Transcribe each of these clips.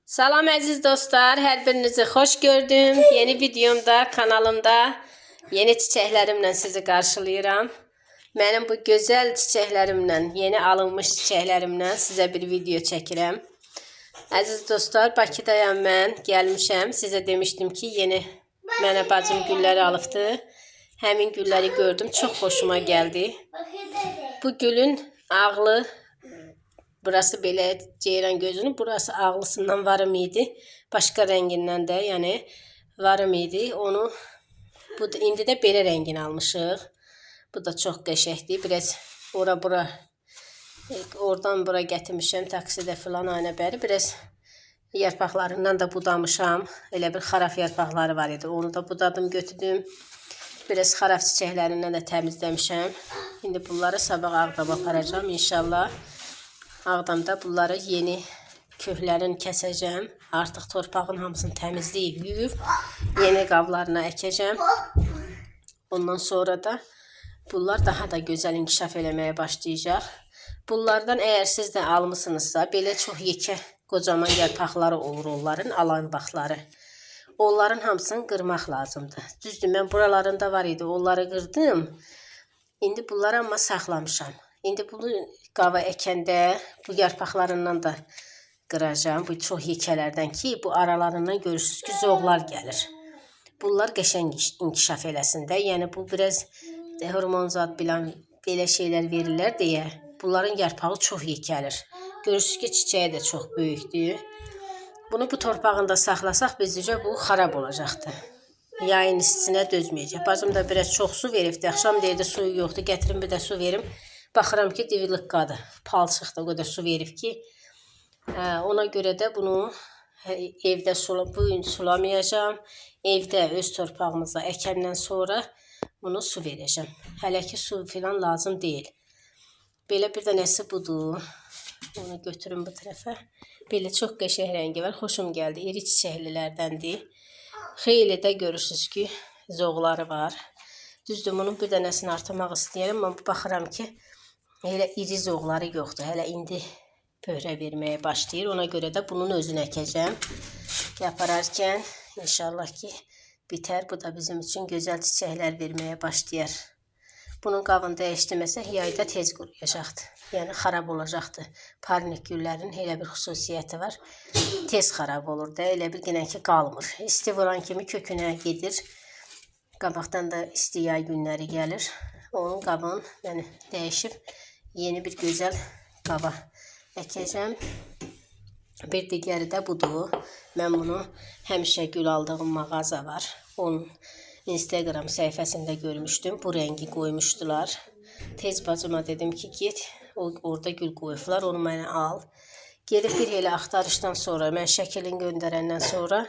Salam əziz dostlar, hər birinizi xoş gördüm. Yeni videomda, kanalımda yeni çiçəklərimlə sizi qarşılayıram. Mənim bu gözəl çiçəklərimlə, yeni alınmış çiçəklərimlə sizə bir video çəkirəm. Əziz dostlar, Bakıdayam mən, gəlmişəm. Sizə demişdim ki, yeni mənə bacım gülləri alıbdı. Həmin gülləri gördüm, çox xoşuma gəldi. Bu gülün ağlı, burası belə ceyran gözünün, burası ağlısından varım idi. Başqa rəngindən də, yəni varım idi. Onu indi də belə rəngini almışıq. Bu da çox qəşəngdir. Biraz ora-bura, oradan bura gətirmişəm taksidə filan aynə bəri. Biraz yarpaqlarından da budamışam. Elə bir xaraf yarpaqları var idi. Onu da budadım, götürdüm. Biraz xaraf çiçəklərindən də təmizləmişəm. İndi bunları sabah Ağdama aparacağım inşallah. Ağdamda bunları yeni köklərini kəsəcəm. Artıq torpağın hamısını təmizləyib, yuyub, yeni qablarına əkəcəm. Ondan sonra da bunlar daha da gözəl inkişaf eləməyə başlayacaq. Bunlardan əgər siz də almışsınızsa, belə çox yekə, qocaman yarpaqları olur onların, alan vaxtları. Onların hamısını qırmaq lazımdır. Düzdür, mən buralarında var idi, onları qırdım. İndi bunları amma saxlamışam. İndi bunu qava əkəndə bu yarpaqlarından da qıracağım. Bu çox yekələrdən ki, bu aralarından görürsünüz ki, zoğlar gəlir. Bunlar qəşəng inkişaf eləsin də. Yəni bu biraz hormon zad bilan belə şeylər verirlər deyə bunların yarpağı çox yekəlir. Görürsünüz ki, çiçəyi də çox böyükdür. Bunu bu torpağında saxlasaq bizcə bu xarab olacaqdır. Yayın istisinə dözməyəcək. Bacım da biraz çox su veribdi. Axşam deyirdi suyu yoxdur, gətirin bir də su verim. Baxıram ki, divilikqadır. Palçıqda o qədər su verib ki, ona görə də bunu evdə bu gün sulamayacağam. Evdə öz torpağımıza əkəndən sonra bunu su verəcəm. Hələ ki, su filan lazım deyil. Belə bir dənəsi budur. Onu götürün bu tərəfə. Belə çox qəşəng rəngi var. Xoşum gəldi. İri çiçəklilərdəndir. Xeyli də görürsünüz ki, zoğları var. Düzdür, bunun bir dənəsini artırmaq istəyirəm. Amma baxıram ki, elə iri zoğları yoxdur. Hələ indi pöhrə verməyə başlayır. Ona görə də bunun özünü əkəcəm. Yapararkən inşallah ki, bitər. Bu da bizim üçün gözəl çiçəklər verməyə başlayar. Bunun qabını dəyişdirməsək, yayda tez quruyacaqdır. Yəni, xarab olacaqdır. Parnik güllərin elə bir xüsusiyyəti var. Tez xarab olur da, elə bir qinən ki, qalmır. İsti vuran kimi kökünə gedir. Qabaqdan da isti yay günləri gəlir. Onun qabını yəni, dəyişib yeni bir gözəl qaba əkəcəm. Bir digəri də budur. Mən bunu həmişə gül aldığım mağaza var. Onun Instagram səhifəsində görmüşdüm. Bu rəngi qoymuşdular. Tez bacıma dedim ki, get. Orada gül qoyublar. Onu mənə al. Gedib bir elə axtarışdan sonra, mən şəkilini göndərəndən sonra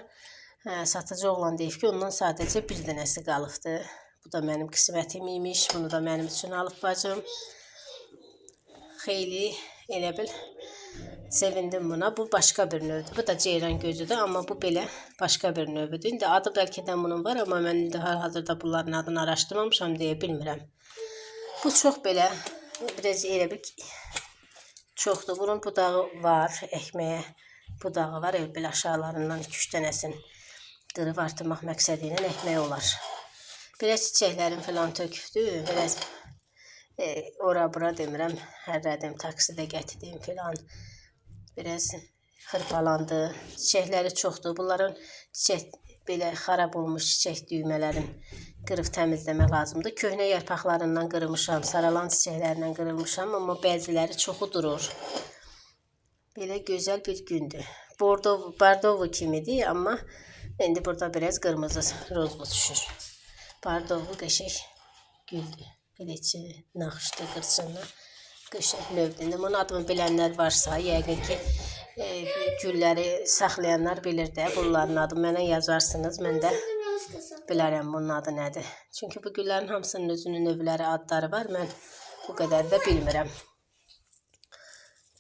satıcı oğlan deyib ki, ondan sadəcə bir dənəsi qalıbdı. Bu da mənim qismətim imiş. Bunu da mənim üçün alıb bacım. Xeyli elə bil sevindim buna. Bu başqa bir növdür. Bu da ceyran gözüdür, amma bu belə başqa bir növdür. İndi adı bəlkədən bunun var, amma mən indi hazırda bunların adını araşdırmamışam deyə bilmirəm. Bu çox belə, biraz elə bir çoxdur. Bunun budağı var, əkməyə budağı var. Elə belə aşağılarından 2-3 dənəsini qırıb artırmaq məqsədi ilə əkmək olar. Biraz çiçəklərim filan tökübdür. Biraz ora-bura demirəm, hərrədim, taksidə gətirdim filan. Biraz xırpalandı. Çiçəkləri çoxdur. Bunların çiçək belə xarab olmuş çiçək düymələrin qırıb təmizləmək lazımdır. Köhnə yarpaqlarından qırmışam, saralan çiçəklərindən qırılmışam, amma bəziləri çoxu durur. Belə gözəl bir gündür. Bardovu kimidir, amma indi burada biraz qırmızı rozvu düşür. Bardovu qəşəng güldür. Beləcə naxışlı qırçınla qəşəng növdür. Bunun adını bilənlər varsa, yəqin ki, gülləri saxlayanlar bilir də bunların adını. Mənə yazarsınız, mən də bilərəm bunun adı nədir. Çünki bu güllərin hamısının özünün növləri, adları var. Mən bu qədər də bilmirəm.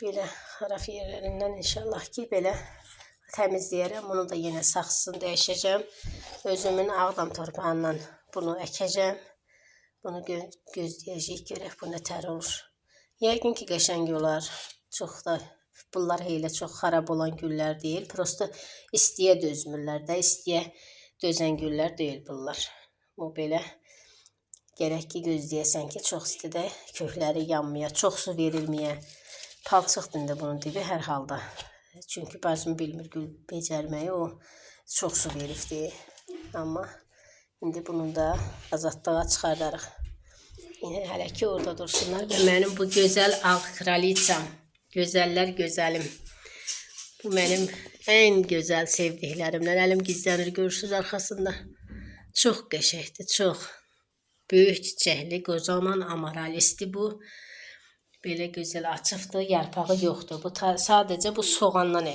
Belə xaraf yerlərindən inşallah ki, belə təmizləyərəm. Bunu da yenə saxsızını dəyişəcəm. Özümün Ağdam torpağından bunu əkəcəm. Bunu gözləyəcəyik, görək bu nətər olur. Yəqin ki, qəşəng olar. Çox da Bunlar elə çox xarab olan güllər deyil. Prosta istiyə dözmürlər də. İstiyə dözən güllər deyil bunlar. Bu belə gərək ki gözləyəsən ki, çox istidə kökləri yanmaya, çox su verilməyə. Palçıqdır indi bunun dibi hər halda. Çünki bacım bilmir gül becərməyi, o çox su veribdi. Amma indi bunu da azadlığa çıxardarıq. Yine hələ ki orada dursunlar və mənim bu gözəl ağ kraliçam, gözəllər gözəlim. Bu mənim ən gözəl sevdiklərimdən. Əlim gizlənir, görürsünüz arxasında. Çox qəşəngdir, çox. Böyük çiçəkli, qocaman amaralisti bu. Belə gözəl açıqdır, yarpağı yoxdur. Bu sadəcə bu soğandan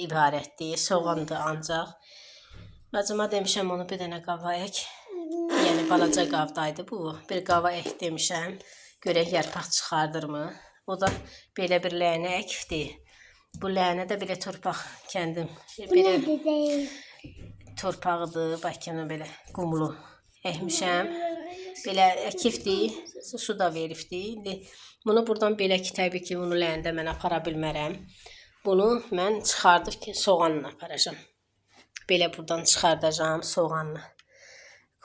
ibarətdir. Soğandır ancaq. Bacıma demişəm onu bir dənə qava ək. Yəni balaca qavdaydı bu. Bir qava ək demişəm. Görək yarpaq çıxardırmı? O da belə bir ləyənə əkdir. Bu ləyənə də belə torpaq kəndim. Belə torpağıdır. Bakını belə qumlu əkmişəm. Belə əkifdir. Su da veribdir. İndi bunu buradan belə ki, təbii ki, bunu ləyəndə mən apara bilmərəm. Bunu mən çıxardıb ki, soğanla aparacağım. Belə buradan çıxardacağım soğanla.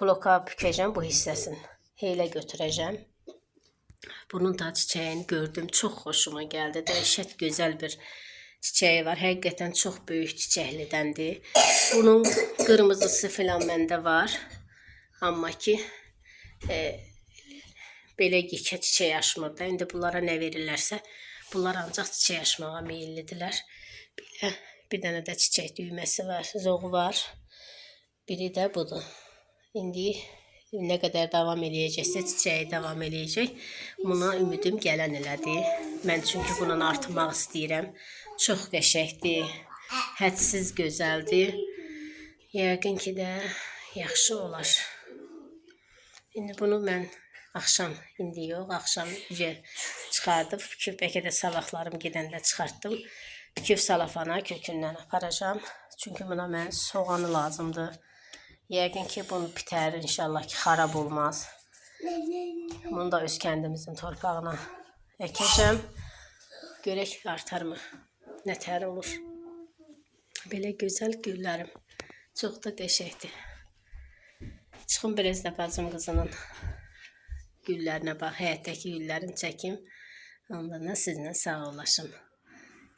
Kloka bükəcəm bu hissəsini. Heylə götürəcəm. Bunun da çiçəyini gördüm. Çox xoşuma gəldi. Dəhşət gözəl bir çiçəyi var. Həqiqətən çox böyük çiçəklidəndir. Bunun qırmızısı filan məndə var. Amma ki belə yekə çiçək açmır da. İndi bunlara nə verirlərsə, bunlar ancaq çiçək açmağa meyillidirlər. Belə bir dənə də çiçək düyməsi var, zoğu var. Biri də budur. İndi nə qədər davam eləyəcəksə, çiçəyi davam eləyəcək. Buna ümidim gələn elədi. Mən çünki bunun artırmaq istəyirəm. Çox qəşəngdir, hədsiz gözəldir. Yəqin ki də yaxşı olar. İndi bunu mən axşam, indi yox, axşam çıxardıb, bəlkə də sabahlarım gedəndə çıxartdım. Küf salafana kökündən aparacağım. Çünki buna mən soğanı lazımdır. Yəqin ki bunu bitər, inşallah ki xarab olmaz. Bunu da öz kəndimizin torpağına əkəcəm. Görək artarmı, nətər olur. Belə gözəl güllərim. Çox da qəşəngdir. Çıxın biraz da bacım qızının güllərinə bax, həyətdəki güllərini çəkim. Ondan da sizinlə sağollaşım.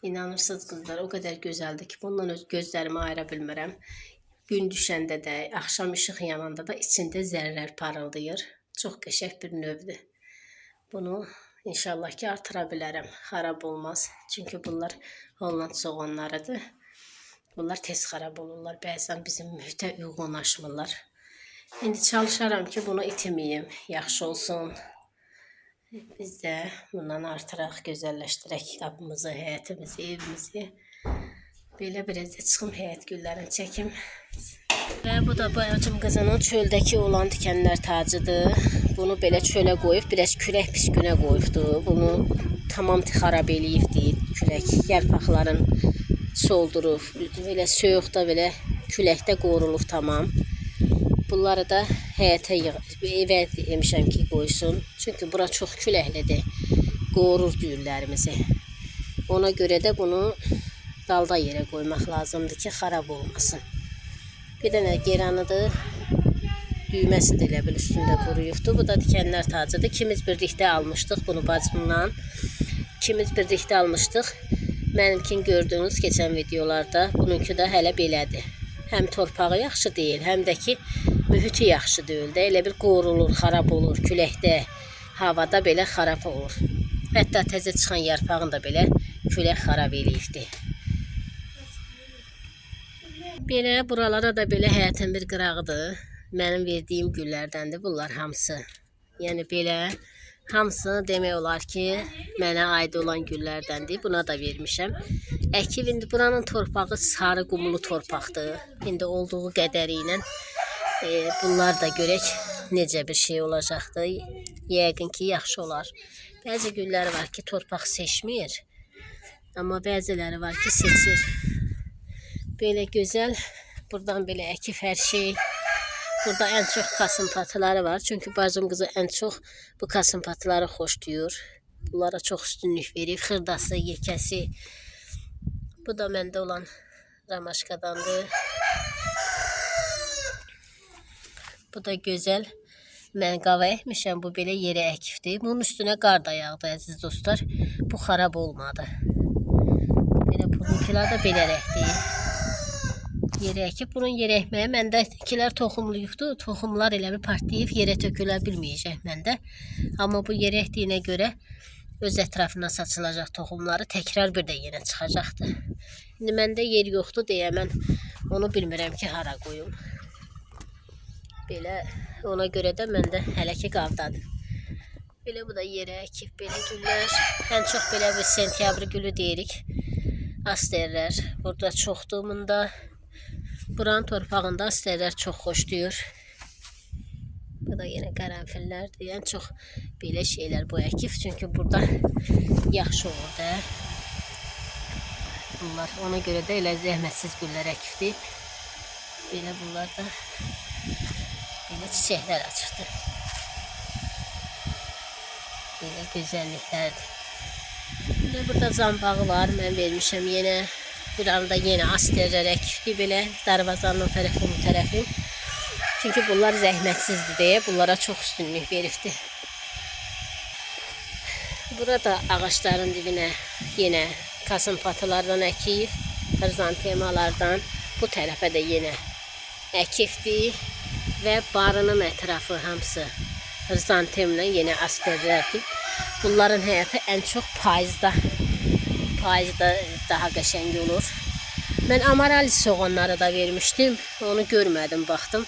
İnanırsınız qızlar, o qədər gözəldir ki, bundan öz gözlərimi ayıra bilmirəm. Gün düşəndə də, axşam işıq yananda da içində zərrlər parıldayır. Çox qəşəng bir növdür. Bunu inşallah ki artıra bilərəm, xarab olmaz. Çünki bunlar Holland soğanlarıdır. Bunlar tez xarab olurlar, bəzən bizim mühitə uyğunlaşmırlar. İndi çalışaram ki bunu itimiyim, yaxşı olsun. Biz də bundan artıraq, gözəlləşdirək qapımızı, həyətimizi, evimizi. Belə biraz da çıxım həyət güllərini çəkim. Və bu da bacım qızının çöldəki olan tikənlər tacıdır. Bunu belə çölə qoyub, biraz külək pis günə qoyubdu. Bunu tamam xarab eləyibdi külək. Yarpaqların soldurub, belə soyuqda, belə küləkdə qorulub tamam. Bunları da həyətə evə demişəm ki qoysun. Çünki bura çox küləklidir. Qorur düyürlərimizi. Ona görə də bunu dalda yerə qoymaq lazımdır ki xarab olmasın. Bir dənə geranıdır. Düyməsi də elə bil üstündə quruyubdur. Bu da tikənlər tacıdır. İkimiz birlikdə almışdıq bunu bacımla. İkimiz birlikdə almışdıq. Mənimkin gördüyünüz keçən videolarda. Bununki də hələ belədir. Həm torpağı yaxşı deyil, həm də ki mühiti yaxşı deyil də. Elə bir qorulur, xarab olur, küləkdə, havada belə xarab olur. Hətta təzə çıxan yarpağın da belə külək xarab eləyibdi. Belə buralara da belə həyətin bir qırağıdır. Mənim verdiyim güllərdəndir bunlar hamısı. Yəni belə hamısı demək olar ki mənə aid olan güllərdəndir. Buna da vermişəm. Əkib indi buranın torpağı sarı qumlu torpaqdır. İndi olduğu qədəri ilə bunlar da görək necə bir şey olacaqdır. Yəqin ki yaxşı olar. Bəzi güllər var ki torpaq seçmir. Amma bəziləri var ki seçir. Belə gözəl. Buradan belə əkib hər şey. Burada ən çox kasımpatıları var. Çünki bacım qızı ən çox bu kasımpatıları xoşlayır. Bunlara çox üstünlük verib. Xırdası, yekəsi. Bu da məndə olan ramaşkadandır. Bu da gözəl. Mən qava əkmişəm. Bu belə yerə əkifdir. Bunun üstünə qar da yağdı əziz dostlar. Bu xarab olmadı. Belə bununkilər də belə rəhdir. Yerə əkib. Bunun yerə əkməyə məndəkilər toxumluyubdur. Toxumlar elə bir partlayıb yerə tökülə bilməyəcək məndə. Amma bu yerə əkdiyinə görə öz ətrafına saçılacaq toxumları təkrar bir də yenə çıxacaqdır. İndi məndə yer yoxdur deyə mən onu bilmirəm ki, hara qoyum. Belə ona görə də məndə hələ ki qaldadır. Belə bu da yerə əkib belə güllər. Ən çox belə bir sentyabr gülü deyirik. Asterlər. Burada çoxdur bunda. Buranın torpağında asterlər çox xoşlayır. Bu da yenə qərənfillərdir. Ən çox belə şeylər bu əkif. Çünki burada yaxşı olur da. Bunlar ona görə də elə zəhmətsiz güllər əkifdir. Belə bunlar da belə çiçəklər açıqdır. Belə gözəlliklərdir. Belə burada zambağı var. Mən vermişəm yenə. Bir anda yenə asterlər əkifdir belə. Darvazanın o tərəfi, bu tərəfi. Çünki bunlar zəhmətsizdir deyə bunlara çox üstünlük veribdir. Burada ağaçların dibinə yenə kasımpatılardan əkif. Xrizantemalardan. Bu tərəfə də yenə əkifdir. Və barının ətrafı hamısı xrizantemlə yenə asterlərdir. Bunların həyatı ən çox payızda. Payızda daha qəşəng olur. Mən amaralis soğanları da vermişdim. Onu görmədim, baxdım.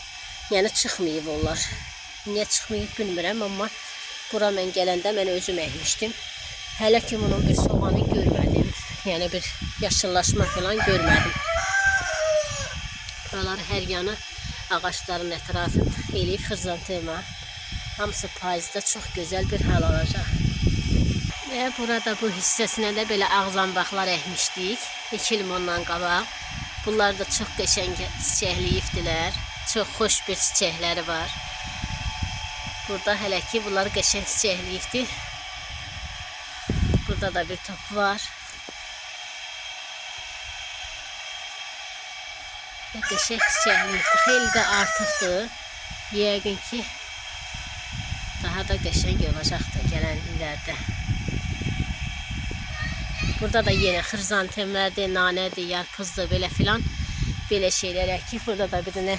Yəni çıxmayıb onlar. Niyə çıxmayıb bilmirəm, amma bura mən gələndə mən özüm əkmişdim. Hələ ki bunun bir soğanı görmədim. Yəni bir yaşıllaşma falan görmədim. Buralar hər yanı ağaçların ətrafı eləyib xrizantema. Hamısı payızda çox gözəl bir hal alacaq. Və burada bu hissəsinə də belə ağzambaqlar əkmişdik. 2 il ondan qabaq. Bunlar da çox qəşəng çiçəkliyibdilər. Çox xoş bir çiçəkləri var. Burada hələ ki bunlar qəşəng çiçəkliyibdir. Burada da bir top var. Və qəşəng çiçəkliyibdir. Xeyli də artıqdır. Yəqin ki daha da qəşəng olacaqdır gələn illərdə. Burada da yenə xrizantemlərdir, nanədir, yarpızdır, belə filan. Belə şeylər əkib. Burada da bir dənə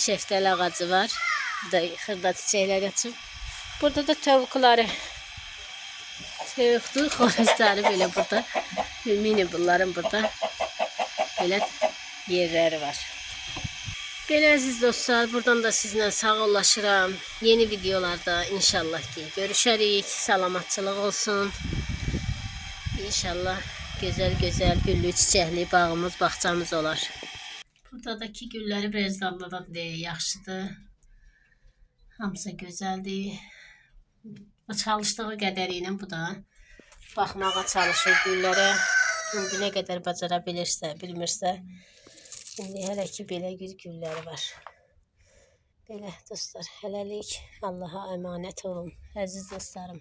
şəftəli ağacı var. Burada xırda çiçəklər açıb. Burada da tavukları. Tavukdur, xoruzları belə burada. Mini bunların burada belə yerləri var. Belə əziz dostlar, buradan da sizlə sağollaşıram. Yeni videolarda inşallah ki görüşərik. Salamatçılıq olsun. İnşallah gözəl güllü çiçəkli bağımız, bağçamız olar. Buradakı gülləri Brezdalladan deyə yaxşıdır. Hamısı gözəldir. Çalışdığı qədərilə bu da baxmağa çalışır güllərə. İndi nə qədər bacara bilirsə, bilmirsə. İndi hələ ki belə gülləri var. Belə dostlar, hələlik Allaha əmanət olun əziz dostlarım.